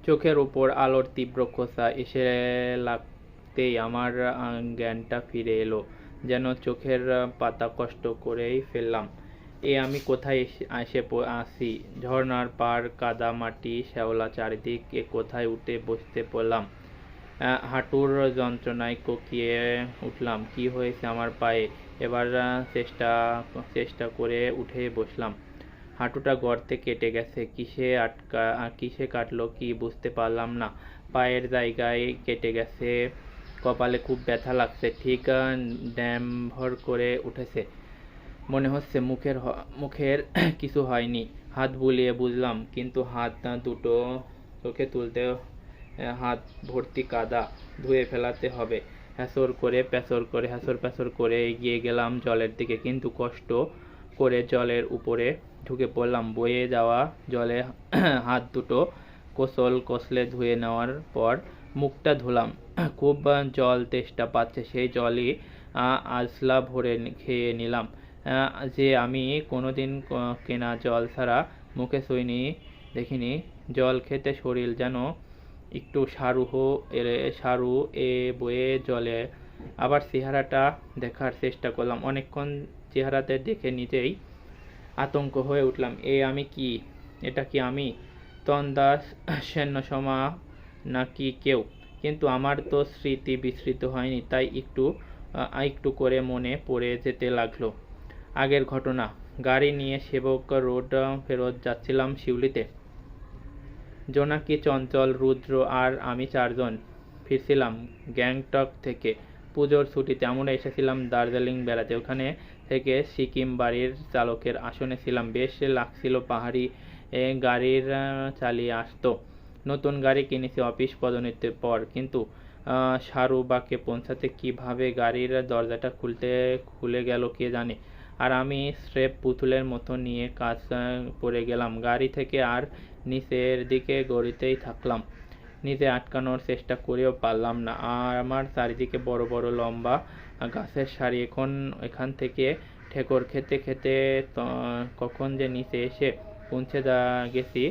চোখের উপর আলোর তীব্র খোঁচা এসে লাগতেই আমার জ্ঞানটা ফিরে এলো, যেন চোখের পাতা কষ্ট করেই ফেললাম। আমি কোথায় এসে আসি? ঝর্ণার পার, কাদা মাটি শ্যাওলা চারিদিক, কোথায় উঠে বসতে পড়লাম? হাঁটুর যন্ত্রণায় কোকিয়ে উঠলাম। কি হয়েছে আমার পায়ে? এবার চেষ্টা করে উঠে বসলাম। হাঁটুটা গর্তে কেটে গেছে। কিসে কাটলো কি বুঝতে পারলাম না। পায়ের জায়গায় কেটে গেছে। কপালে খুব ব্যথা লাগছে। ঠিক ড্যামভর করে উঠেছে। মনে হচ্ছে মুখের কিছু হয়নি। হাত বুলিয়ে বুঝলাম, কিন্তু হাত দুটো চোখে তুলতে হাত ভর্তি কাদা, ধুয়ে ফেলাতে হবে। হ্যাঁচড় প্যাঁচড় করে এগিয়ে গেলাম জলের দিকে, কিন্তু কষ্ট করে জলের উপরে ঢুকে পড়লাম। বয়ে যাওয়া জলে হাত দুটো কষলে ধুয়ে নেওয়ার পর মুখটা ধুলাম। খুব জল তেষ্টা পাচ্ছে, সেই জলই আজলা ভরে খেয়ে নিলাম। যে আমি কোনোদিন কেনা জল ছাড়া মুখে দেখিনি। জল খেতে শরীর যেন একটু সারু এ বয়ে জলে। আবার চেহারাটা দেখার চেষ্টা করলাম। অনেকক্ষণ চেহারাতে দেখে নিজেই আতঙ্ক হয়ে উঠলাম। আমি কি? এটা কি আমি? তন্দা সেনসমা নাকি কেউ? কিন্তু আমার তো স্মৃতি বিস্মৃত হয়নি, তাই একটু করে মনে পড়ে যেতে লাগলো আগের ঘটনা। গাড়ি নিয়ে সেবক রোড ফেরত যাচ্ছিলাম শিউলিতে। জোনাকি, চঞ্চল, রুদ্র আর আমি চারজন ফিরছিলাম গ্যাংটক থেকে। পুজোর ছুটিতে আমরা এসেছিলাম দার্জিলিং বেড়াতে। ওখানে থেকে সিকিম বাড়ির চালকের আসনে ছিলাম। বেশ লাগছিল পাহাড়ি গাড়ির চালিয়ে আসতো। নতুন গাড়ি কিনেছি অফিস পদোন্নতির পর, কিন্তু সারুবাকে পৌঁছাতে কিভাবে গাড়ির দরজাটা খুলে গেল কে জানে। আর আমি স্রেফ পুতুলের মতো নিয়ে কাজ পড়ে গেলাম গাড়ি থেকে, আর নিচের দিকে গড়িতেই থাকলাম। নিজে আটকানোর চেষ্টা করেও পারলাম না। আর আমার চারিদিকে বড় বড় লম্বা গাছের সারি। এখান থেকে ঠেকর খেতে খেতে কখন যে নিচে এসে পৌঁছে গেছি,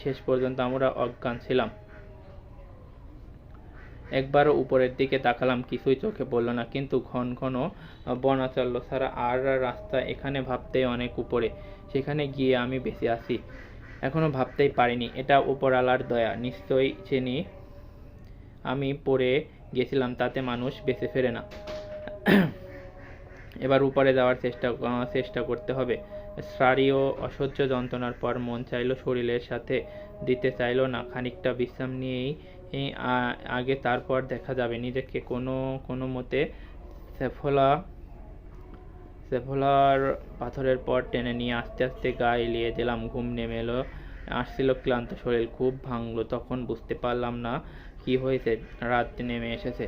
শেষ পর্যন্ত আমরা অজ্ঞান ছিলাম। একবারও উপরের দিকে তাকালাম, কিছুই চোখে পড়ল না। কিন্তু ঘন ঘন বনাচল্য ছাড়া আর রাস্তা। এখানে ভাবতেই অনেক উপরে, সেখানে গিয়ে আমি বেঁচে আছি এখনো ভাবতেই পারিনি। এটা উপরওয়ালার দয়া নিশ্চয়ই। চিনি আমি পড়ে গেছিলাম, তাতে মানুষ বেঁচে ফেরে না। এবার উপরে যাওয়ার চেষ্টা করতে হবে। সারি ও অসহ্য যন্ত্রণার পর মন চাইলো শরীরের সাথে দিতে চাইলো না। খানিকটা বিশ্রাম নিয়েই আগে, তারপর দেখা যাবে। নিজেকে কোনো মতে সেফলার পাথরের পর টেনে নিয়ে আস্তে আস্তে গা এলিয়ে দিলাম। ঘুম নেমে এলো। আসছিল ক্লান্ত শরীর, খুব ভাঙলো। তখন বুঝতে পারলাম না কি হয়েছে। রাত নেমে এসেছে।